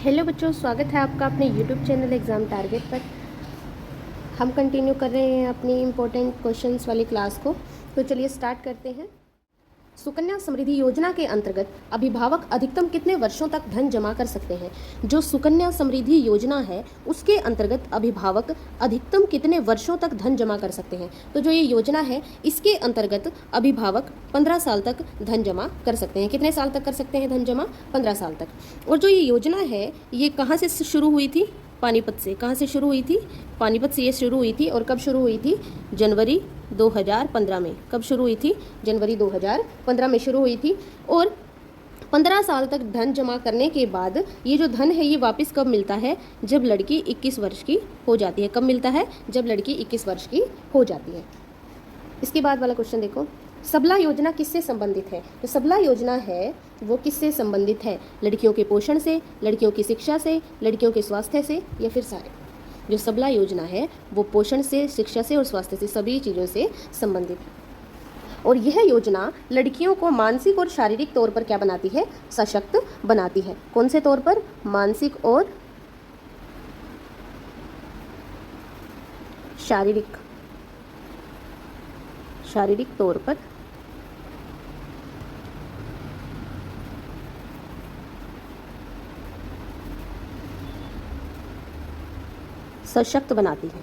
Hello बच्चों, स्वागत है आपका अपने यूट्यूब चैनल एग्ज़ाम टारगेट पर। हम कंटिन्यू कर रहे हैं अपनी इम्पोर्टेंट क्वेश्चंस वाली क्लास को। तो चलिए स्टार्ट करते हैं। सुकन्या समृद्धि योजना के अंतर्गत अभिभावक अधिकतम कितने वर्षों तक धन जमा कर सकते हैं? जो सुकन्या समृद्धि योजना है उसके अंतर्गत अभिभावक अधिकतम कितने वर्षों तक धन जमा कर सकते हैं? तो जो ये योजना है इसके अंतर्गत अभिभावक 15 साल तक धन जमा कर सकते हैं। कितने साल तक कर सकते हैं धन जमा? 15 साल तक। और जो ये योजना है ये कहाँ से शुरू हुई थी? पानीपत से। कहाँ से शुरू हुई थी? पानीपत से ये शुरू हुई थी। और कब शुरू हुई थी? जनवरी 2015 में। कब शुरू हुई थी? जनवरी 2015 में शुरू हुई थी। और 15 साल तक धन जमा करने के बाद ये जो धन है ये वापस कब मिलता है? जब लड़की 21 वर्ष की हो जाती है। कब मिलता है? जब लड़की 21 वर्ष की हो जाती है। इसके बाद वाला क्वेश्चन देखो, सबला योजना किससे संबंधित है? तो सबला योजना है वो किससे संबंधित है? लड़कियों के पोषण से, लड़कियों की शिक्षा से, लड़कियों के स्वास्थ्य से, या फिर सारे? जो सबला योजना है वो पोषण से, शिक्षा से और स्वास्थ्य से, सभी चीज़ों से संबंधित है। और यह योजना लड़कियों को मानसिक और शारीरिक तौर पर क्या बनाती है? सशक्त बनाती है। कौन से तौर पर? मानसिक और शारीरिक तौर पर सशक्त बनाती है।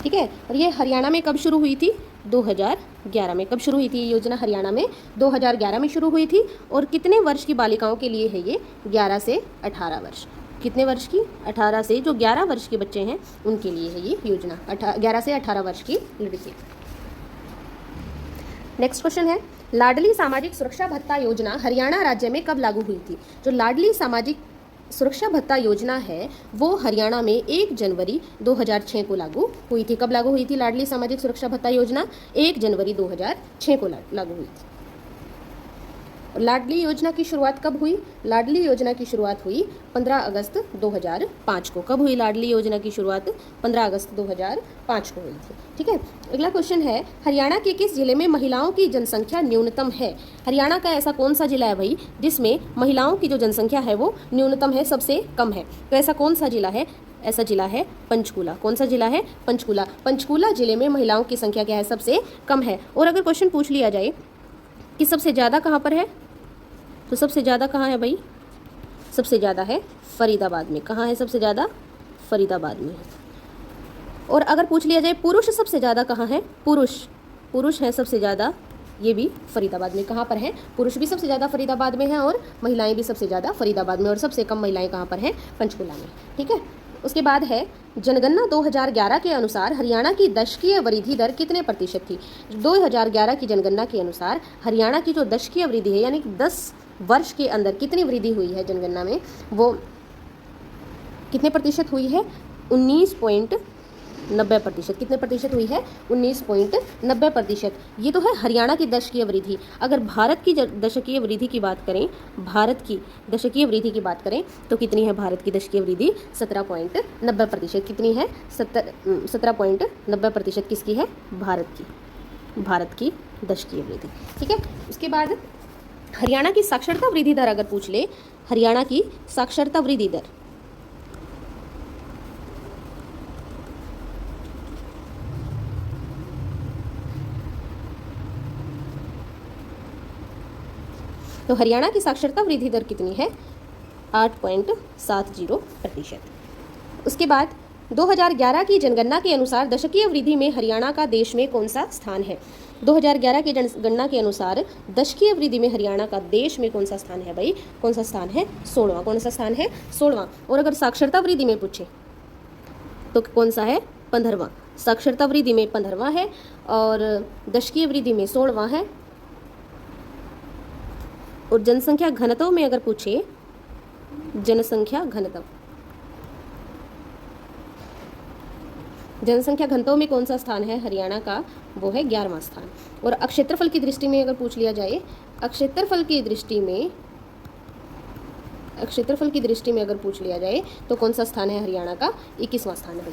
ठीक है। और ये हरियाणा में कब शुरू हुई थी? 2011 में। कब शुरू हुई थी ये योजना? हरियाणा में 2011 में शुरू हुई थी। और कितने वर्ष की बालिकाओं के लिए है ये? 11 से 18 वर्ष। कितने वर्ष की? 18 से, जो 11 वर्ष के बच्चे हैं उनके लिए है ये योजना। 11 से 18 वर्ष की लड़की। नेक्स्ट क्वेश्चन है, लाडली सामाजिक सुरक्षा भत्ता योजना हरियाणा राज्य में कब लागू हुई थी? जो लाडली सामाजिक सुरक्षा भत्ता योजना है वो हरियाणा में 1 जनवरी 2006 को लागू हुई थी। कब लागू हुई थी लाडली सामाजिक सुरक्षा भत्ता योजना? 1 जनवरी 2006 को लागू हुई थी। और लाडली योजना की शुरुआत कब हुई? लाडली योजना की शुरुआत हुई 15 अगस्त 2005 को। कब हुई लाडली योजना की शुरुआत? 15 अगस्त 2005 को हुई थी। ठीक है। अगला क्वेश्चन है, हरियाणा के किस जिले में महिलाओं की जनसंख्या न्यूनतम है? हरियाणा का ऐसा कौन सा जिला है भाई जिसमें महिलाओं की जो जनसंख्या है वो न्यूनतम है, सबसे कम है? तो ऐसा कौन सा जिला है? ऐसा जिला है पंचकूला। कौन सा जिला है? पंचकूला। पंचकूला जिले में महिलाओं की संख्या क्या है? सबसे कम है। और अगर क्वेश्चन पूछ लिया जाए कि सबसे ज़्यादा कहाँ पर है, तो सबसे ज़्यादा कहाँ है भाई? सबसे ज़्यादा है फरीदाबाद में। कहाँ है सबसे ज़्यादा? फरीदाबाद में। और अगर पूछ लिया जाए पुरुष सबसे ज़्यादा कहाँ है? पुरुष है सबसे ज़्यादा, ये भी फरीदाबाद में। कहाँ पर है? पुरुष भी सबसे ज़्यादा फरीदाबाद में है और महिलाएं भी सबसे ज़्यादा फरीदाबाद में। और सबसे कम महिलाएं कहाँ पर हैं? पंचकूला में। ठीक है। उसके बाद है, जनगणना 2011 के अनुसार हरियाणा की दशकीय वृद्धि दर कितने प्रतिशत थी? 2011 की जनगणना के अनुसार हरियाणा की जो दशकीय वृद्धि है, यानी कि 10 वर्ष के अंदर कितनी वृद्धि हुई है जनगणना में, वो कितने प्रतिशत हुई है? 19.90%। कितने प्रतिशत हुई है? 19.90%। ये तो है हरियाणा की दशकीय वृद्धि। अगर भारत की दशकीय वृद्धि की बात करें, भारत की दशकीय वृद्धि की बात करें तो कितनी है भारत की दशकीय वृद्धि? 17.90%। कितनी है? 17.90% किसकी है? भारत की दशकीय वृद्धि। ठीक है। उसके बाद हरियाणा की साक्षरता वृद्धि दर अगर पूछ ले, हरियाणा की साक्षरता वृद्धि दर, तो हरियाणा की साक्षरता वृद्धि दर कितनी है? 8.70%। उसके बाद 2011 की जनगणना के अनुसार दशकीय वृद्धि में हरियाणा का देश में कौन सा स्थान है? 2011 की जनगणना के अनुसार दशकीय वृद्धि में हरियाणा का देश में कौन सा स्थान है भाई? कौन सा स्थान है? 16वां। कौन सा स्थान है? 16वां। और अगर साक्षरता वृद्धि में पूछे तो कौन सा है? 15वां। साक्षरता वृद्धि में 15वां है और दशकीय वृद्धि में 16वां है। और जनसंख्या घनत्व में अगर पूछे, जनसंख्या घनत्व में कौन सा स्थान है हरियाणा का? वो है 11वां स्थान। और क्षेत्रफल की दृष्टि में अगर पूछ लिया जाए, क्षेत्रफल की दृष्टि में अगर पूछ लिया जाए तो कौन सा स्थान है हरियाणा का? 21वां स्थान है।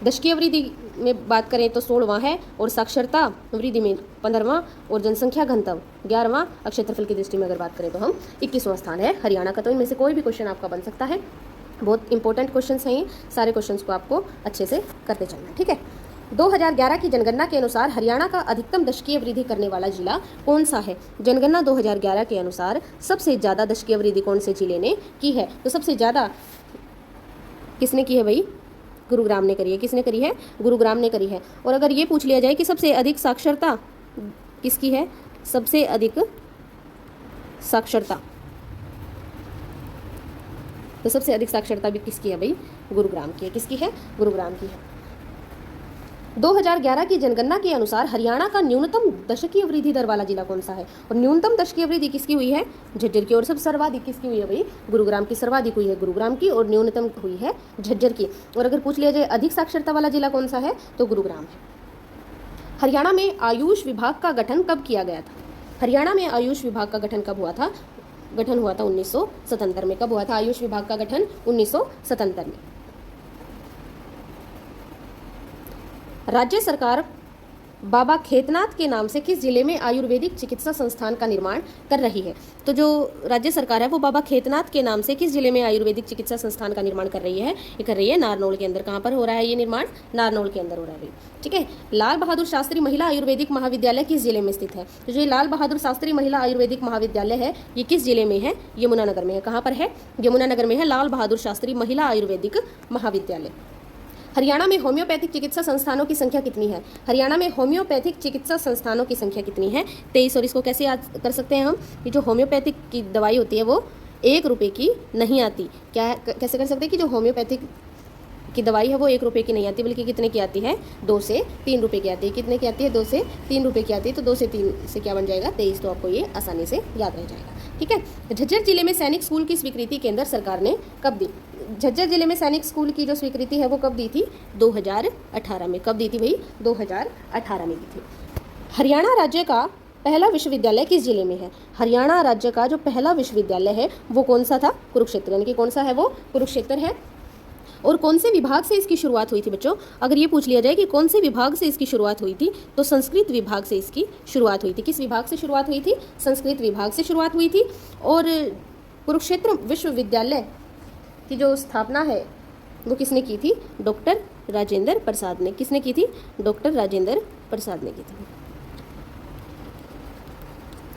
दशकीय वृद्धि में बात करें तो 16वां है, और साक्षरता वृद्धि में 15वां, और जनसंख्या घनत्व 11वां, और क्षेत्रफल की दृष्टि में अगर बात करें तो हम 21वां स्थान है हरियाणा का। तो इनमें से कोई भी क्वेश्चन आपका बन सकता है, बहुत इंपॉर्टेंट क्वेश्चन हैं ये, सारे क्वेश्चंस को आपको अच्छे से करते चलना, ठीक है। 2011 की जनगणना के अनुसार हरियाणा का अधिकतम दशकीय वृद्धि करने वाला जिला कौन सा है? जनगणना 2011 के अनुसार सबसे ज़्यादा दशकीय वृद्धि कौन से जिले ने की है? तो सबसे ज़्यादा किसने की है भाई? गुरुग्राम ने करी है। किसने करी है? गुरुग्राम ने करी है। और अगर ये पूछ लिया जाए कि सबसे अधिक साक्षरता किसकी है? सबसे अधिक साक्षरता, तो सबसे अधिक साक्षरता भी किसकी है भाई? गुरुग्राम की है। किसकी है? गुरुग्राम की है। 2011 की जनगणना के अनुसार हरियाणा का न्यूनतम दशकीय वृद्धि दर वाला जिला कौन सा है? और न्यूनतम दशकीय वृद्धि किसकी हुई है? झज्जर की। और सब सर्वाधिक किसकी हुई है भाई? गुरुग्राम की। सर्वाधिक हुई है गुरुग्राम की, और न्यूनतम हुई है झज्जर की। और अगर पूछ लिया जाए अधिक साक्षरता वाला जिला कौन सा है, तो गुरुग्राम है। हरियाणा में आयुष विभाग का गठन कब किया गया था? हरियाणा में आयुष विभाग का गठन कब हुआ था? गठन हुआ था 1977 में। कब हुआ था आयुष विभाग का गठन? 1977 में। राज्य सरकार बाबा खेतनाथ के नाम से किस जिले में आयुर्वेदिक चिकित्सा संस्थान का निर्माण कर रही है? तो जो राज्य सरकार है वो बाबा खेतनाथ के नाम से किस जिले में आयुर्वेदिक चिकित्सा संस्थान का निर्माण कर रही है? ये कर रही है नारनौल के अंदर। कहाँ पर हो रहा है ये निर्माण? नारनौल के अंदर हो रहा है, ठीक है। लाल बहादुर शास्त्री महिला आयुर्वेदिक महाविद्यालय किस जिले में स्थित है? तो जो लाल बहादुर शास्त्री महिला आयुर्वेदिक महाविद्यालय है ये किस जिले में है? यमुनानगर में है। कहाँ पर है? यमुनानगर में है लाल बहादुर शास्त्री महिला आयुर्वेदिक महाविद्यालय। हरियाणा में होम्योपैथिक चिकित्सा संस्थानों की संख्या कितनी है? हरियाणा में होम्योपैथिक चिकित्सा संस्थानों की संख्या कितनी है? 23। और इसको कैसे याद कर सकते हैं हम? ये जो होम्योपैथिक की दवाई होती है वो 1 रुपये की नहीं आती। क्या कैसे कर सकते हैं कि जो होम्योपैथिक की दवाई है वो 1 रुपये की नहीं आती, बल्कि कितने की आती है? 2 से 3 रुपये की आती है। कितने की आती है? 2 से 3 रुपये की आती है। तो 2 से 3 से क्या बन जाएगा? 23। तो आपको ये आसानी से याद रह जाएगा, ठीक है। झज्जर जिले में सैनिक स्कूल की स्वीकृति केंद्र सरकार ने कब दी? झज्जर जिले में सैनिक स्कूल की जो स्वीकृति है वो कब दी थी? 2018 में। कब दी थी भाई? 2018 में दी थी। हरियाणा राज्य का पहला विश्वविद्यालय किस जिले में है? हरियाणा राज्य का जो पहला विश्वविद्यालय है वो कौन सा था? कुरुक्षेत्र। यानी कि कौन सा है वो? कुरुक्षेत्र है। और कौन से विभाग से इसकी शुरुआत हुई थी बच्चों? अगर ये पूछ लिया जाए कि कौन से विभाग से इसकी शुरुआत हुई थी, तो संस्कृत विभाग से इसकी शुरुआत हुई थी। किस विभाग से शुरुआत हुई थी? संस्कृत विभाग से शुरुआत हुई थी। और कुरुक्षेत्र विश्वविद्यालय की जो स्थापना है वो किसने की थी? डॉक्टर राजेंद्र प्रसाद ने। किसने की थी? डॉक्टर राजेंद्र प्रसाद ने की थी।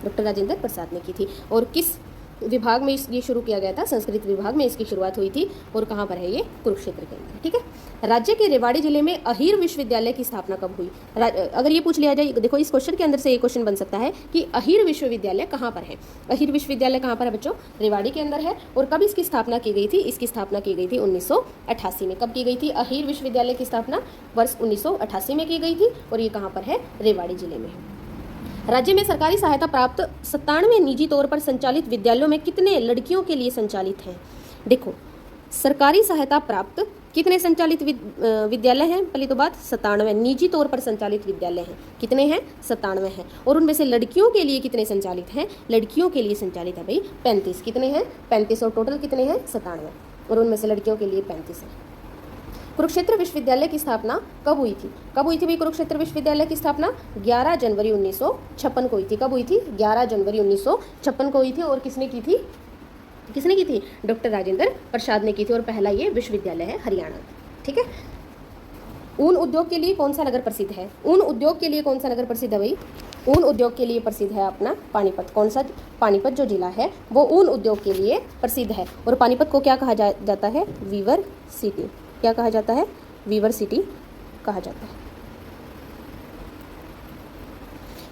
डॉक्टर राजेंद्र प्रसाद ने की थी। और किस विभाग में ये शुरू किया गया था? संस्कृत विभाग में इसकी शुरुआत हुई थी। और कहाँ पर है ये? कुरुक्षेत्र के अंदर, ठीक है। राज्य के रेवाड़ी जिले में अहीर विश्वविद्यालय की स्थापना कब हुई? अगर ये पूछ लिया जाए, देखो इस क्वेश्चन के अंदर से ये क्वेश्चन बन सकता है कि अहीर विश्वविद्यालय कहाँ पर है? अहीर विश्वविद्यालय कहाँ पर है बच्चों? रेवाड़ी के अंदर है। और कब इसकी स्थापना की गई थी? इसकी स्थापना की गई थी 1988 में। कब की गई थी अहीर विश्वविद्यालय की स्थापना? वर्ष 1988 में की गई थी। और ये कहाँ पर है? रेवाड़ी जिले में है। राज्य में सरकारी सहायता प्राप्त 97 निजी तौर पर संचालित विद्यालयों में कितने लड़कियों के लिए संचालित हैं? देखो, सरकारी सहायता प्राप्त कितने संचालित विद्यालय हैं? पहली तो बात 97 निजी तौर पर संचालित विद्यालय हैं। कितने हैं? 97 हैं। और उनमें से लड़कियों के लिए कितने संचालित हैं? लड़कियों के लिए संचालित है भाई 35। कितने हैं? 35। और टोटल कितने हैं? 97। और उनमें से लड़कियों के लिए 35 हैं। कुरुक्षेत्र विश्वविद्यालय की स्थापना कब हुई थी? कब हुई थी भाई कुरुक्षेत्र विश्वविद्यालय की स्थापना? 11 जनवरी 1956 को हुई थी। कब हुई थी? 11 जनवरी 1956 को हुई थी। और किसने की थी? किसने की थी? डॉक्टर राजेंद्र प्रसाद ने की थी। और पहला ये विश्वविद्यालय है हरियाणा, ठीक है। ऊन उद्योग के लिए कौन सा नगर प्रसिद्ध है? ऊन उद्योग के लिए कौन सा नगर प्रसिद्ध है भाई? ऊन उद्योग के लिए प्रसिद्ध है अपना पानीपत। कौन सा? पानीपत जो जिला है वो ऊन उद्योग के लिए प्रसिद्ध है। और पानीपत को क्या कहा जाता है? Weaver city. क्या कहा जाता है? वीवर सिटी कहा जाता है।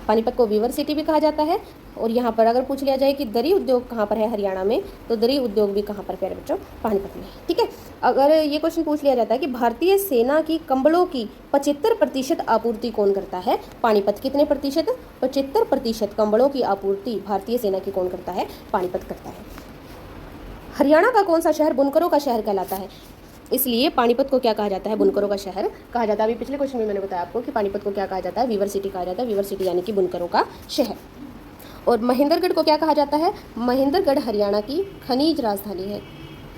पानीपत को वीवर सिटी भी कहा जाता है। और यहाँ पर अगर पूछ लिया जाए कि दरी उद्योग कहाँ पर है हरियाणा में, तो दरी उद्योग भी कहाँ पर प्यारे बच्चों? पानीपत में, ठीक है। अगर ये क्वेश्चन पूछ लिया जाता है कि भारतीय सेना की कंबलों की 75% आपूर्ति कौन करता है? पानीपत। कितने प्रतिशत? 75% कंबलों की आपूर्ति भारतीय सेना की कौन करता है? पानीपत करता है। हरियाणा का कौन सा शहर बुनकरों का शहर कहलाता है? इसलिए पानीपत को क्या कहा जाता है? बुनकरों का शहर कहा जाता है। अभी पिछले क्वेश्चन में मैंने बताया आपको कि पानीपत को क्या कहा जाता है? वीवर सिटी कहा जाता है। वीवर सिटी यानी कि बुनकरों का शहर। और महेंद्रगढ़ को क्या कहा जाता है? महेंद्रगढ़ हरियाणा की खनिज राजधानी है।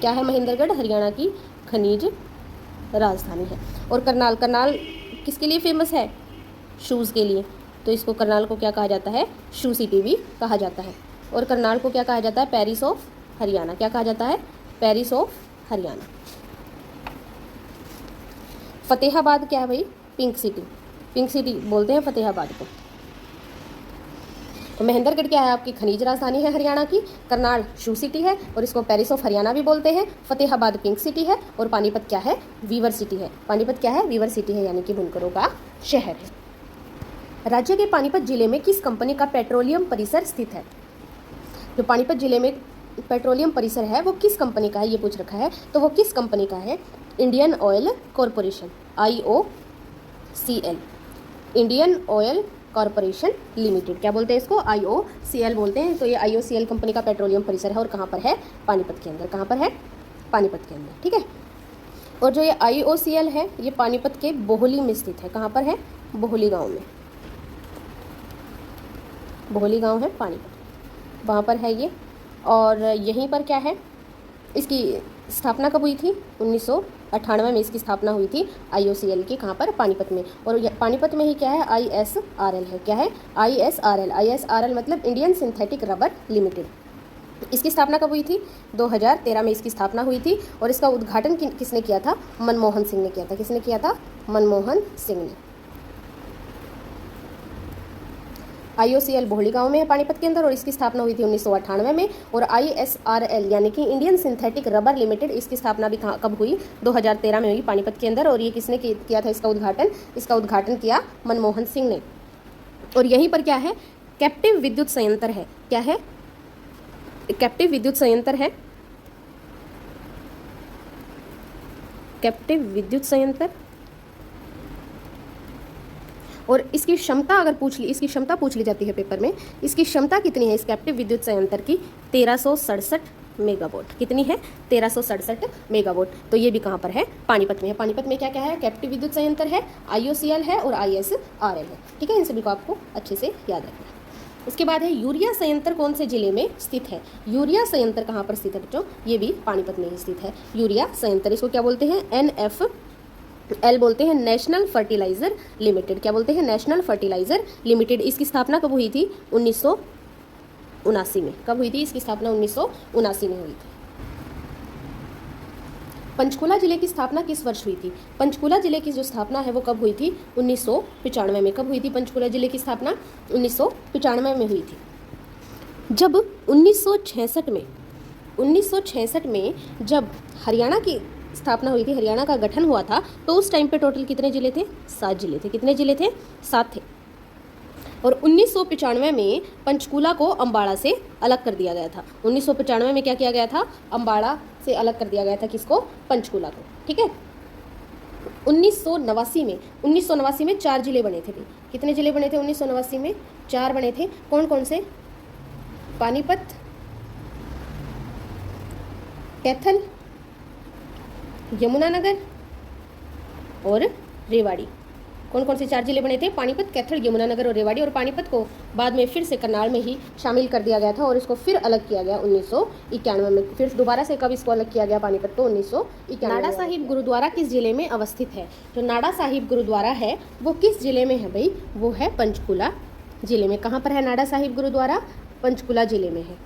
क्या है? महेंद्रगढ़ हरियाणा की खनिज राजधानी है। और करनाल, करनाल किसके लिए फेमस है? शूज़ के लिए, तो इसको करनाल को क्या कहा जाता है? शू सिटी भी कहा जाता है। और करनाल को क्या कहा जाता है? Paris of Haryana. क्या कहा जाता है? Paris of Haryana. फतेहाबाद क्या है भाई? पिंक सिटी, पिंक सिटी बोलते हैं फतेहाबाद को। तो महेंद्रगढ़ क्या है? आपकी खनिज राजधानी है हरियाणा की। करनाल शू सिटी है और इसको पेरिस ऑफ हरियाणा भी बोलते हैं। फतेहाबाद पिंक सिटी है और पानीपत क्या है? वीवर सिटी है। पानीपत क्या है? वीवर सिटी है, यानी कि बुनकरों का शहर है। राज्य के पानीपत जिले में किस कंपनी का पेट्रोलियम परिसर स्थित है? जो पानीपत जिले में पेट्रोलियम परिसर है वो किस कंपनी का है, ये पूछ रखा है। तो वो किस कंपनी का है? Indian oil corporation, IOCL, Indian oil corporation limited. क्या बोलते हैं इसको? IOCL बोलते हैं। तो ये IOCL कंपनी का पेट्रोलियम परिसर है और कहाँ पर है? पानीपत के अंदर। कहाँ पर है? पानीपत के अंदर, ठीक है। और जो ये IOCL है ये पानीपत के बोहली में स्थित है। कहाँ पर है? बोहली गांव में। बोहली गांव है पानीपत, वहाँ पर है ये। और यहीं पर क्या है, इसकी स्थापना कब हुई थी? 1998 में इसकी स्थापना हुई थी IOCL की। कहाँ पर? पानीपत में। और पानीपत में ही क्या है? ISRL है। क्या है? ISRL। ISRL मतलब इंडियन सिंथेटिक रबर लिमिटेड। इसकी स्थापना कब हुई थी? 2013 में इसकी स्थापना हुई थी। और इसका उद्घाटन किसने किया था? मनमोहन सिंह ने किया था। किसने किया था? मनमोहन सिंह ने। IOCL बोहली गांव में है पानीपत के अंदर और इसकी स्थापना हुई थी 1998 में। और ISRL यानी कि इंडियन सिंथेटिक रबर लिमिटेड, इसकी स्थापना भी कब हुई? 2013 में हुई पानीपत के अंदर। और ये किसने किया था इसका उद्घाटन? इसका उद्घाटन किया मनमोहन सिंह ने। और यहीं पर क्या है? कैप्टिव विद्युत संयंत्र है। क्या है? कैप्टिव विद्युत संयंत्र है। कैप्टिव विद्युत संयंत्र। और इसकी क्षमता अगर इसकी क्षमता पूछ ली जाती है पेपर में, इसकी क्षमता कितनी है इस कैप्टिव विद्युत संयंत्र की? 1367 मेगावाट। कितनी है? 1367 मेगावाट। तो ये भी कहाँ पर है? पानीपत में है। पानीपत में क्या क्या है? कैप्टिव विद्युत संयंत्र है, IOCL है और ISRL है, ठीक है। इन सभी को आपको अच्छे से याद रखना है। उसके बाद है यूरिया संयंत्र कौन से जिले में स्थित है? यूरिया संयंत्र कहाँ पर स्थित है बच्चों? ये भी पानीपत में ही स्थित है यूरिया संयंत्र। इसको क्या बोलते हैं? NFL बोलते हैं, नेशनल फर्टिलाइजर लिमिटेड। क्या बोलते हैं? National fertilizer limited. इसकी स्थापना कब हुई थी? 1979 में। कब हुई थी इसकी स्थापना? 1979 में हुई थी। पंचकुला जिले की स्थापना किस वर्ष हुई थी? पंचकुला जिले की जो स्थापना है वो कब हुई थी? 1995 में। कब हुई थी पंचकुला जिले की स्थापना? 1995 में हुई थी। जब 1966 में जब हरियाणा की स्थापना हुई थी, हरियाणा का गठन हुआ था, तो उस टाइम पे टोटल कितने जिले थे? 7 जिले थे। कितने जिले थे? 7 थे। और 1995 में पंचकूला को अम्बाड़ा से अलग कर दिया गया था। 1995 में क्या किया गया था? अम्बाड़ा से अलग कर दिया गया था। किसको? पंचकूला को, ठीक है। 1989 में 4 जिले बने थे। कितने जिले बने थे 1989 में? 4 बने थे। कौन कौन से? पानीपत, कैथल, यमुनानगर और रेवाड़ी। कौन कौन से 4 जिले बने थे? पानीपत, कैथल, यमुनानगर और रेवाड़ी। और पानीपत को बाद में फिर से करनाल में ही शामिल कर दिया गया था और इसको फिर अलग किया गया 1991 में। फिर दोबारा से कब इसको अलग किया गया पानीपत को? 1991। नाडा साहिब गुरुद्वारा किस जिले में अवस्थित है? जो नाडा साहिब गुरुद्वारा है वो किस जिले में है भाई? वो है पंचकुला जिले में। कहाँ पर है नाडा साहिब गुरुद्वारा? पंचकुला जिले में है।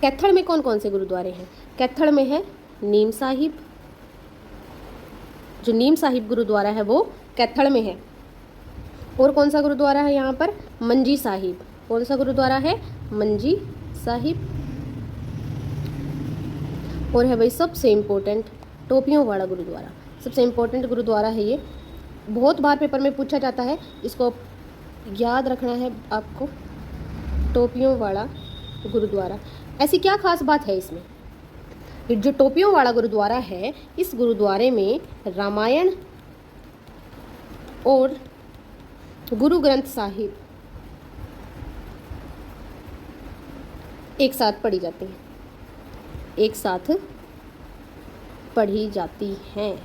कैथल में कौन कौन से गुरुद्वारे हैं? कैथल में है नीम साहिब, जो नीम साहिब गुरुद्वारा है वो कैथल में है। और कौन सा गुरुद्वारा है यहाँ पर? मंजी साहिब। कौन सा गुरुद्वारा है? मंजी साहिब। और है भाई सबसे इम्पोर्टेंट टोपियों वाला गुरुद्वारा। सबसे इम्पोर्टेंट गुरुद्वारा है ये, बहुत बार पेपर में पूछा जाता है, इसको याद रखना है आपको। टोपियों वाला गुरुद्वारा। ऐसी क्या खास बात है इसमें? जो टोपियों वाला गुरुद्वारा है, इस गुरुद्वारे में रामायण और गुरु ग्रंथ साहिब एक साथ पढ़ी जाती हैं। एक साथ पढ़ी जाती हैं,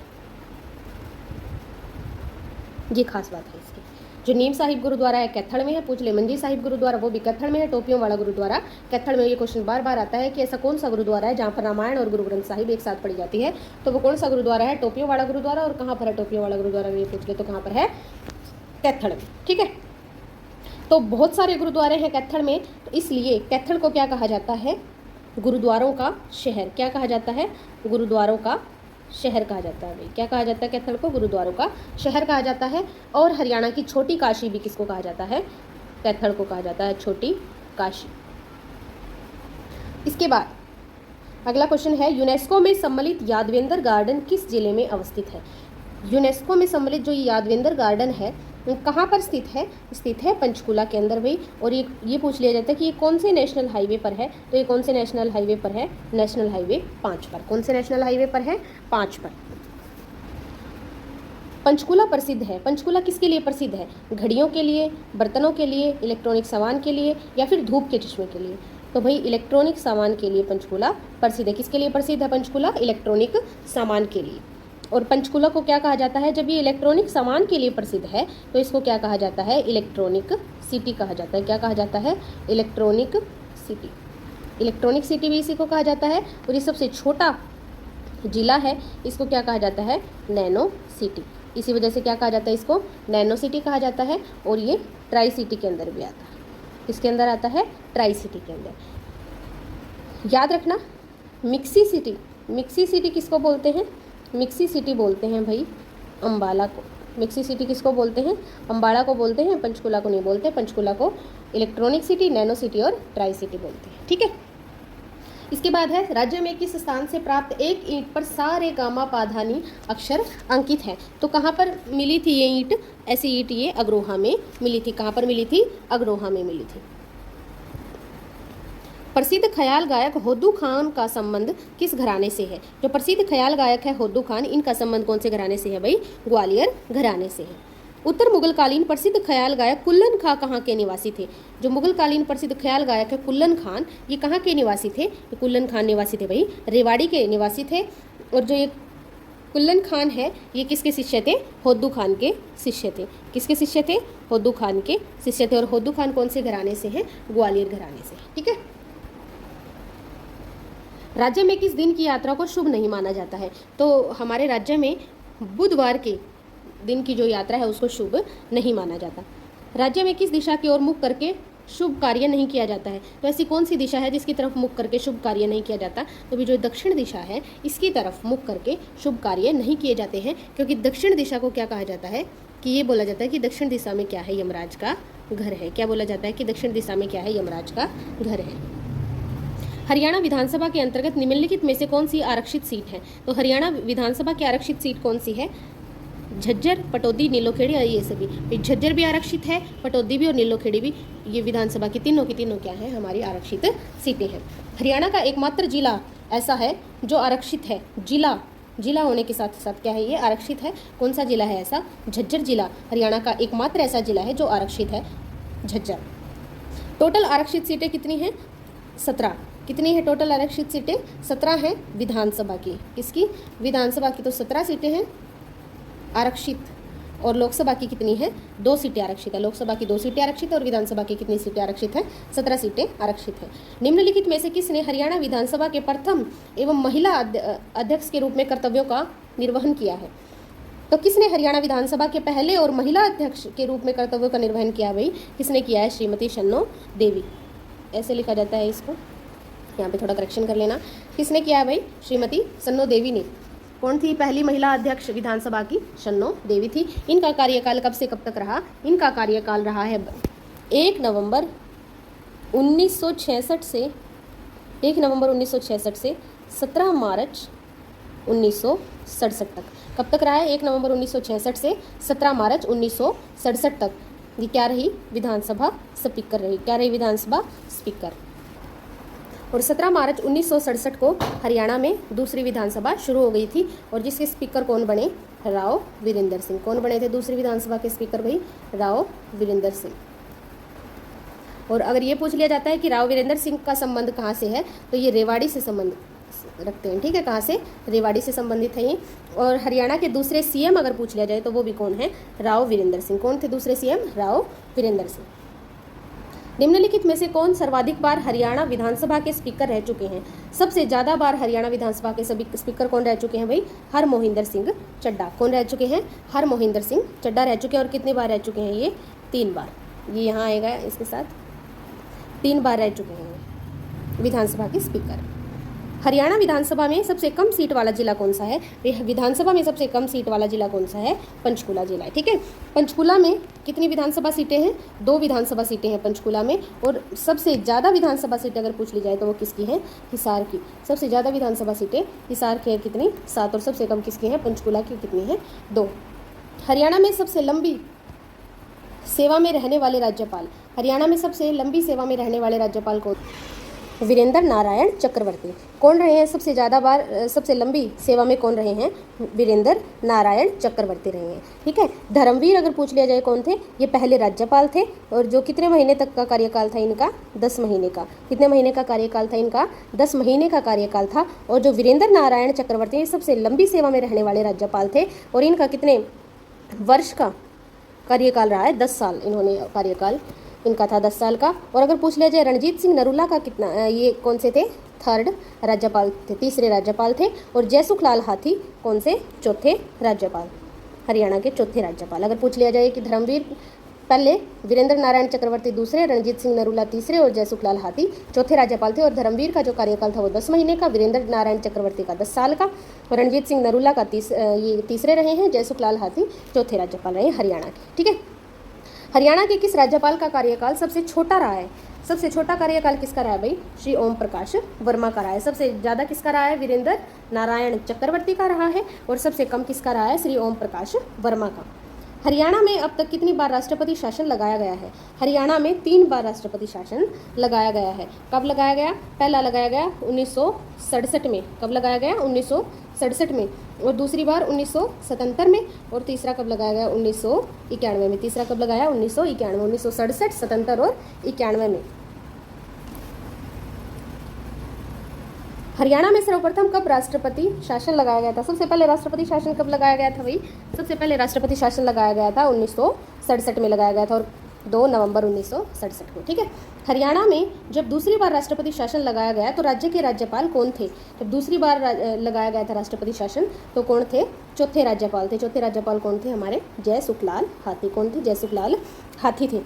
ये खास बात है इसकी। जो नीम साहिब गुरुद्वारा है कैथल में है, पूछ ले मंजी साहिब गुरुद्वारा वो भी कैथल में है, टोपियों वाला गुरुद्वारा कैथल में। ये क्वेश्चन बार बार आता है कि ऐसा कौन सा गुरुद्वारा है जहाँ पर रामायण और गुरु ग्रंथ साहिब एक साथ पढ़ी जाती है, तो वो कौन सा गुरुद्वारा है, टोपियों वाला गुरुद्वारा। और कहाँ पर है टोपियों वाला गुरुद्वारा, ये पूछ ले तो कहाँ पर है, कैथल में। ठीक है, तो बहुत सारे गुरुद्वारे हैं कैथल में, तो इसलिए कैथल को क्या कहा जाता है, गुरुद्वारों का शहर। क्या कहा जाता है, गुरुद्वारों का शहर कहा जाता है भाई। क्या कहा जाता है कैथल को, गुरुद्वारों का शहर कहा जाता है। और हरियाणा की छोटी काशी भी किसको कहा जाता है, कैथल को कहा जाता है छोटी काशी। इसके बाद अगला क्वेश्चन है, यूनेस्को में सम्मिलित यादवेंद्र गार्डन किस जिले में अवस्थित है। यूनेस्को में सम्मिलित जो यादवेंद्र गार्डन है कहाँ पर स्थित है, स्थित है पंचकूला के अंदर भाई। और ये पूछ लिया जाता है कि ये कौन से नेशनल हाईवे पर है, तो ये कौन से नेशनल हाईवे पर है, नेशनल हाईवे 5 पर। कौन से नेशनल हाईवे पर है, 5 पर। पंचकूला प्रसिद्ध है, पंचकूला किसके लिए प्रसिद्ध है, घड़ियों के लिए, बर्तनों के लिए, इलेक्ट्रॉनिक सामान के लिए, या फिर धूप के चश्मे के लिए। तो भाई इलेक्ट्रॉनिक सामान के लिए पंचकूला प्रसिद्ध है। किसके लिए प्रसिद्ध है पंचकूला, इलेक्ट्रॉनिक सामान के लिए। और पंचकूला को क्या कहा जाता है, जब ये इलेक्ट्रॉनिक सामान के लिए प्रसिद्ध है तो इसको क्या कहा जाता है, इलेक्ट्रॉनिक सिटी कहा जाता है। क्या कहा जाता है, इलेक्ट्रॉनिक सिटी। इलेक्ट्रॉनिक सिटी भी इसी को कहा जाता है। और ये सबसे छोटा जिला है, इसको क्या कहा जाता है, नैनो सिटी। इसी वजह से क्या कहा जाता है, इसको नैनो सिटी कहा जाता है। और ये ट्राई सिटी के अंदर भी आता है, इसके अंदर आता है, ट्राई सिटी के अंदर। याद रखना, मिक्सी सिटी, मिक्सी सिटी किसको बोलते हैं, मिक्सी सिटी बोलते हैं भाई अम्बाला को। मिक्सी सिटी किसको बोलते हैं, अम्बाला को बोलते हैं, पंचकूला को नहीं बोलते। पंचकूला को इलेक्ट्रॉनिक सिटी, नैनो सिटी और ट्राई सिटी बोलते हैं। ठीक है, इसके बाद है, राज्य में किस स्थान से प्राप्त एक ईंट पर सा रे गा मा पा धा नी अक्षर अंकित है। तो कहाँ पर मिली थी ये ईंट, ऐसी ईंट ये अग्रोहा में मिली थी। कहाँ पर मिली थी, अग्रोहा में मिली थी। प्रसिद्ध ख्याल गायक होद्दू खान का संबंध किस घराने से है। जो प्रसिद्ध ख्याल गायक है होद्दू खान, इनका संबंध कौन से घराने से है भाई, ग्वालियर घराने से है। उत्तर मुगलकालीन प्रसिद्ध ख्याल गायक कुल्लन खां कहाँ के निवासी थे। जो मुगलकालीन प्रसिद्ध ख्याल गायक है कुल्लन खान, ये कहाँ के निवासी थे, ये कुल्लन खान निवासी थे भाई, रेवाड़ी के निवासी थे। और जो ये कुल्लन खान है ये किसके शिष्य थे, होद्दू खान के शिष्य थे। किसके शिष्य थे, होद्दू खान के शिष्य थे। और होद्दू खान कौन से घराने से हैं, ग्वालियर घराने से। ठीक है, राज्य में किस दिन की यात्रा को शुभ नहीं माना जाता है। तो हमारे राज्य में बुधवार के दिन की जो यात्रा है उसको शुभ नहीं माना जाता। राज्य में किस दिशा की ओर मुख करके शुभ कार्य नहीं किया जाता है। तो ऐसी कौन सी दिशा है जिसकी तरफ मुख करके शुभ कार्य नहीं किया जाता, तो भी जो दक्षिण दिशा है इसकी तरफ मुख करके शुभ कार्य नहीं किए जाते हैं। क्योंकि दक्षिण दिशा को क्या कहा जाता है, कि ये बोला जाता है कि दक्षिण दिशा में क्या है, यमराज का घर है। क्या बोला जाता है कि दक्षिण दिशा में क्या है, यमराज का घर है। हरियाणा विधानसभा के अंतर्गत निम्नलिखित में से कौन सी आरक्षित सीट है। तो हरियाणा विधानसभा की आरक्षित सीट कौन सी है, झज्जर, पटौदी, नीलोखेड़ी और ये सभी। झज्जर भी आरक्षित है, पटौदी भी और नीलोखेड़ी भी। ये विधानसभा की तीनों क्या है, हमारी आरक्षित सीटें हैं। हरियाणा का एकमात्र जिला ऐसा है जो आरक्षित है, जिला होने के साथ साथ क्या है, ये आरक्षित है। कौन सा जिला है ऐसा, झज्जर जिला हरियाणा का एकमात्र ऐसा जिला है जो आरक्षित है, झज्जर। टोटल आरक्षित सीटें कितनी हैं, 17। कितनी है टोटल आरक्षित सीटें, 17 हैं विधानसभा की। किसकी, विधानसभा की तो 17 सीटें हैं आरक्षित। और लोकसभा की कितनी है, 2 सीटें आरक्षित है। लोकसभा की 2 सीटें आरक्षित है और विधानसभा की कितनी सीटें आरक्षित है, 17 सीटें आरक्षित है। निम्नलिखित में से किसने हरियाणा विधानसभा के प्रथम एवं महिला अध्यक्ष के रूप में कर्तव्यों का निर्वहन किया है। तो किसने हरियाणा विधानसभा के पहले और महिला अध्यक्ष के रूप में कर्तव्यों का निर्वहन किया भाई, किसने किया है, श्रीमती शन्नो देवी। ऐसे लिखा जाता है इसको, यहाँ पे थोड़ा करेक्शन कर लेना। किसने किया है भाई, श्रीमती शन्नो देवी ने। कौन थी पहली महिला अध्यक्ष विधानसभा की, शन्नो देवी थी। इनका कार्यकाल कब से कब तक रहा, इनका कार्यकाल रहा है 1 नवंबर 1966 से 17 मार्च 1967 तक। कब तक रहा है, 1 नवंबर 1966 से 17 मार्च 1967 तक। ये क्या रही, विधानसभा स्पीकर रही। क्या रही, विधानसभा स्पीकर। और 17 मार्च 1967 को हरियाणा में दूसरी विधानसभा शुरू हो गई थी। और जिसके स्पीकर कौन बने, राव वीरेंद्र सिंह। कौन बने थे दूसरी विधानसभा के स्पीकर भाई, राव वीरेंद्र सिंह। और अगर ये पूछ लिया जाता है कि राव वीरेंद्र सिंह का संबंध कहाँ से है, तो ये रेवाड़ी से संबंध रखते हैं, ठीक है। कहाँ से? रेवाड़ी से संबंधित है ये। और हरियाणा के दूसरे सीएम अगर पूछ लिया जाए तो वो भी कौन है? राव वीरेंद्र सिंह। कौन थे दूसरे सीएम? राव वीरेंद्र सिंह। निम्नलिखित में से कौन सर्वाधिक बार हरियाणा विधानसभा के स्पीकर रह चुके हैं? सबसे ज़्यादा बार हरियाणा विधानसभा के सभी स्पीकर कौन रह चुके हैं भाई? हरमोहिंदर सिंह चड्ढा। कौन रह चुके हैं? हरमोहिंदर सिंह चड्ढा रह चुके हैं। और कितनी बार रह चुके हैं ये? 3 बार। ये यहाँ आएगा इसके साथ, 3 बार रह चुके हैं विधानसभा के स्पीकर। हरियाणा विधानसभा में सबसे कम सीट वाला जिला कौन सा है? विधानसभा में सबसे कम सीट वाला जिला कौन सा है? पंचकुला जिला है, ठीक है। पंचकुला में कितनी विधानसभा सीटें हैं? 2 विधानसभा सीटें हैं पंचकुला में। और सबसे ज़्यादा विधानसभा सीटें अगर पूछ ली जाए तो वो किसकी हैं? हिसार की। सबसे ज़्यादा विधानसभा सीटें हिसार की हैं, कितनी? 7। और सबसे कम किसकी हैं? पंचकुला की। कितनी है? 2। हरियाणा में सबसे लंबी सेवा में रहने वाले राज्यपाल। हरियाणा में सबसे लंबी सेवा में रहने वाले राज्यपाल कौन? वीरेंद्र नारायण चक्रवर्ती। कौन रहे हैं सबसे ज़्यादा बार, सबसे लंबी सेवा में कौन रहे हैं? वीरेंद्र नारायण चक्रवर्ती रहे हैं, ठीक है। धर्मवीर अगर पूछ लिया जाए कौन थे? ये पहले राज्यपाल थे। और जो कितने महीने तक का कार्यकाल था इनका? 10 महीने का। कितने महीने का कार्यकाल था इनका? 10 महीने का कार्यकाल था। और जो वीरेंद्र नारायण चक्रवर्ती ये सबसे लंबी सेवा में रहने वाले राज्यपाल थे। और इनका कितने वर्ष का कार्यकाल रहा है? 10 साल इन्होंने कार्यकाल इनका था, 10 साल का। और अगर पूछ लिया जाए रणजीत सिंह नरूला का कितना, ये कौन से थे? 3rd राज्यपाल थे, 3रे राज्यपाल थे। और जयसुखलाल हाथी कौन से? 4थे राज्यपाल, हरियाणा के 4थे राज्यपाल। अगर पूछ लिया जाए कि धर्मवीर पहले, वीरेंद्र नारायण चक्रवर्ती दूसरे, रणजीत सिंह नरूला तीसरे और जयसुखलाल हाथी 4थे राज्यपाल थे। और धर्मवीर का जो कार्यकाल था वो 10 महीने का, वीरेंद्र नारायण चक्रवर्ती का 10 साल का, और रणजीत सिंह नरूला का ये तीसरे रहे हैं, जयसुखलाल हाथी 4थे राज्यपाल रहे हरियाणा के, ठीक है। हरियाणा के किस राज्यपाल का कार्यकाल सबसे छोटा रहा है? सबसे छोटा कार्यकाल किसका रहा है भाई? श्री ओम प्रकाश वर्मा का रहा है। सबसे ज़्यादा किसका रहा है? वीरेंद्र नारायण चक्रवर्ती का रहा है। और सबसे कम किसका रहा है? श्री ओम प्रकाश वर्मा का। हरियाणा में अब तक कितनी बार राष्ट्रपति शासन लगाया गया है? हरियाणा में 3 बार राष्ट्रपति शासन लगाया गया है। कब लगाया गया? पहला लगाया गया 1967 में। कब लगाया गया? 1967 में। और दूसरी बार 1977 में। और तीसरा कब लगाया गया? 1991 में। तीसरा कब लगाया? 1991, 1967, 77 और 91 में। हरियाणा में सर्वप्रथम कब राष्ट्रपति शासन लगाया गया था? सबसे पहले राष्ट्रपति शासन कब लगाया गया था भाई? सबसे पहले राष्ट्रपति शासन लगाया गया था 1967 में लगाया गया था, और 2 नवंबर 1967 को, ठीक है। हरियाणा में जब दूसरी बार राष्ट्रपति शासन लगाया गया तो राज्य के राज्यपाल कौन थे? जब दूसरी बार लगाया गया था राष्ट्रपति शासन तो कौन थे? 4थे राज्यपाल थे। 4थे राज्यपाल कौन थे? हमारे जयसुखलाल हाथी। कौन थे? जयसुखलाल हाथी थे।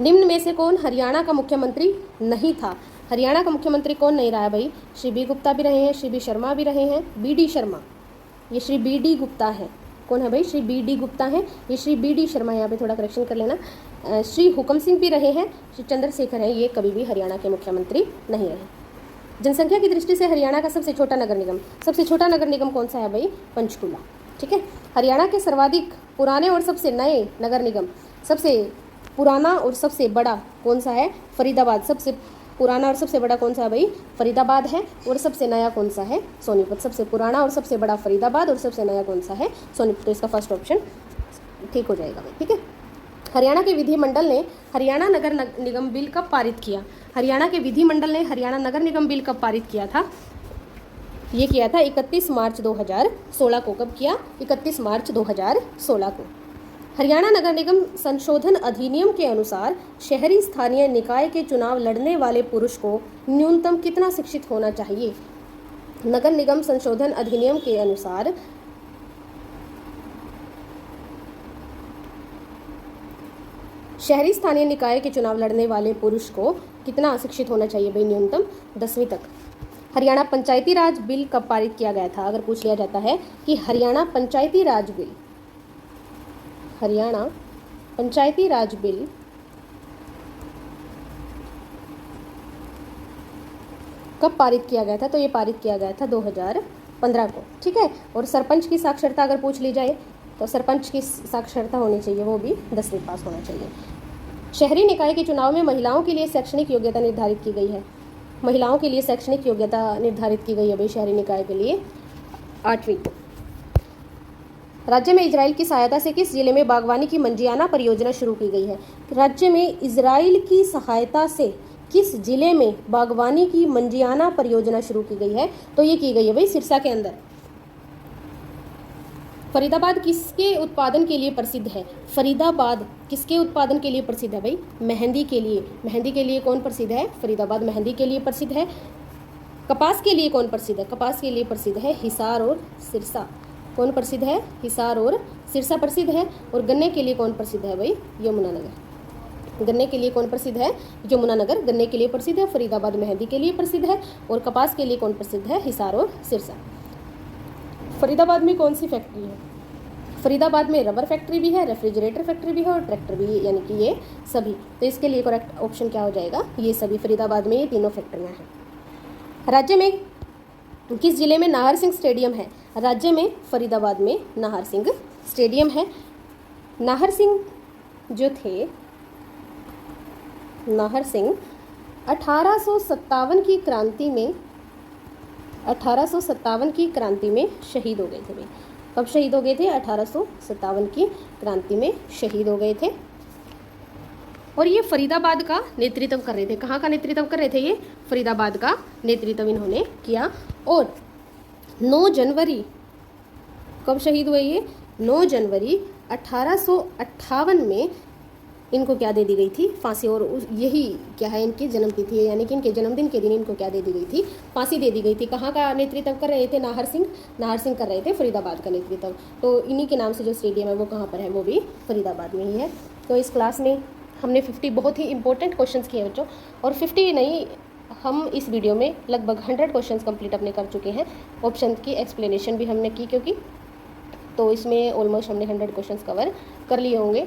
निम्न में से कौन हरियाणा का मुख्यमंत्री नहीं था? हरियाणा का मुख्यमंत्री कौन नहीं रहा है भाई? श्री बी गुप्ता भी रहे हैं, श्री बी शर्मा भी रहे हैं, BD शर्मा, ये श्री BD गुप्ता है। कौन है भाई? श्री BD गुप्ता है, ये श्री BD शर्मा है। यहाँ पे थोड़ा करेक्शन कर लेना। श्री हुकम सिंह भी रहे हैं, श्री चंद्रशेखर हैं, ये कभी भी हरियाणा के मुख्यमंत्री नहीं रहे। जनसंख्या की दृष्टि से हरियाणा का सबसे छोटा नगर निगम, सबसे छोटा नगर निगम कौन सा है भाई? पंचकुला, ठीक है। हरियाणा के सर्वाधिक पुराने और सबसे नए नगर निगम, सबसे पुराना और सबसे बड़ा कौन सा है? फरीदाबाद। सबसे पुराना और सबसे बड़ा कौन सा है भाई? फरीदाबाद है। और सबसे नया कौन सा है? सोनीपत। सबसे पुराना और सबसे बड़ा फरीदाबाद और सबसे नया कौन सा है? सोनीपत। तो इसका फर्स्ट ऑप्शन ठीक हो जाएगा भाई, ठीक है। हरियाणा के विधिमंडल ने हरियाणा नगर निगम बिल कब पारित किया? हरियाणा के विधिमंडल ने हरियाणा नगर निगम बिल कब पारित किया था? ये किया था 31 मार्च 2016 को। कब किया? 31 मार्च 2016 को। हरियाणा नगर निगम संशोधन अधिनियम के अनुसार शहरी स्थानीय निकाय के चुनाव लड़ने वाले पुरुष को न्यूनतम कितना शिक्षित होना चाहिए? नगर निगम संशोधन अधिनियम के अनुसार शहरी स्थानीय निकाय के चुनाव लड़ने वाले पुरुष को कितना शिक्षित होना चाहिए भाई? न्यूनतम 10वीं तक। हरियाणा पंचायती राज बिल कब पारित किया गया था? अगर पूछ लिया जाता है कि हरियाणा पंचायती राज बिल, हरियाणा पंचायती राज बिल कब पारित किया गया था? तो ये पारित किया गया था 2015 को, ठीक है। और सरपंच की साक्षरता अगर पूछ ली जाए तो सरपंच की साक्षरता होनी चाहिए, वो भी 10वीं पास होना चाहिए। शहरी निकाय के चुनाव में महिलाओं के लिए शैक्षणिक योग्यता निर्धारित की गई है। महिलाओं के लिए शैक्षणिक योग्यता निर्धारित की गई है भाई शहरी निकाय के लिए 8वीं को। राज्य में इजराइल की सहायता से किस जिले में बागवानी की मंजियाना परियोजना शुरू की गई है? राज्य में इजराइल की सहायता से किस जिले में बागवानी की मंजियाना परियोजना शुरू की गई है? तो ये की गई है भाई सिरसा के अंदर। फरीदाबाद किसके उत्पादन के लिए प्रसिद्ध है? फरीदाबाद किसके उत्पादन के लिए प्रसिद्ध है भाई? मेहंदी के लिए। मेहंदी के लिए कौन प्रसिद्ध है? फरीदाबाद मेहंदी के लिए प्रसिद्ध है। कपास के लिए कौन प्रसिद्ध है? कपास के लिए प्रसिद्ध है हिसार और सिरसा। कौन प्रसिद्ध है? हिसार और सिरसा प्रसिद्ध है। और गन्ने के लिए कौन प्रसिद्ध है भाई? यमुनानगर। गन्ने के लिए कौन प्रसिद्ध है? यमुनानगर गन्ने के लिए प्रसिद्ध है। फरीदाबाद मेहंदी के लिए प्रसिद्ध है। और कपास के लिए कौन प्रसिद्ध है? हिसार और सिरसा। फरीदाबाद में कौन सी फैक्ट्री है? फरीदाबाद में रबर फैक्ट्री भी है, रेफ्रिजरेटर फैक्ट्री भी है और ट्रैक्टर भी है, यानी कि ये सभी। तो इसके लिए करेक्ट ऑप्शन क्या हो जाएगा? ये सभी। फरीदाबाद में ये तीनों फैक्ट्रियाँ हैं। राज्य में किस जिले में नाहर सिंह स्टेडियम है? राज्य में फरीदाबाद में नाहर सिंह स्टेडियम है। नाहर सिंह जो थे, नाहर सिंह 1857 की क्रांति में 1857 की क्रांति में शहीद हो गए थे भाई। कब शहीद हो गए थे? 1857 की क्रांति में शहीद हो गए थे। और ये फरीदाबाद का नेतृत्व कर रहे थे। कहाँ का नेतृत्व कर रहे थे? ये फरीदाबाद का नेतृत्व इन्होंने किया। और 9 जनवरी कब शहीद हुए ये? 9 जनवरी 1858 में इनको क्या दे दी गई थी? फांसी। और यही क्या है? इनकी जन्मतिथि है, यानी कि इनके जन्मदिन के दिन इनको क्या दे दी गई थी? फांसी दे दी गई थी। कहाँ का नेतृत्व कर रहे थे? नाहर सिंह। नाहर सिंह कर रहे थे फरीदाबाद का नेतृत्व। तो इन्हीं के नाम से जो स्टेडियम है वो कहाँ पर है? वो भी फरीदाबाद में ही है। तो इस क्लास में हमने 50 बहुत ही इंपॉर्टेंट क्वेश्चंस किए बच्चों, और 50 नहीं, हम इस वीडियो में लगभग 100 क्वेश्चंस कंप्लीट अपने कर चुके हैं। ऑप्शन की एक्सप्लेनेशन भी हमने की, क्योंकि तो इसमें ऑलमोस्ट हमने 100 क्वेश्चंस कवर कर लिए होंगे।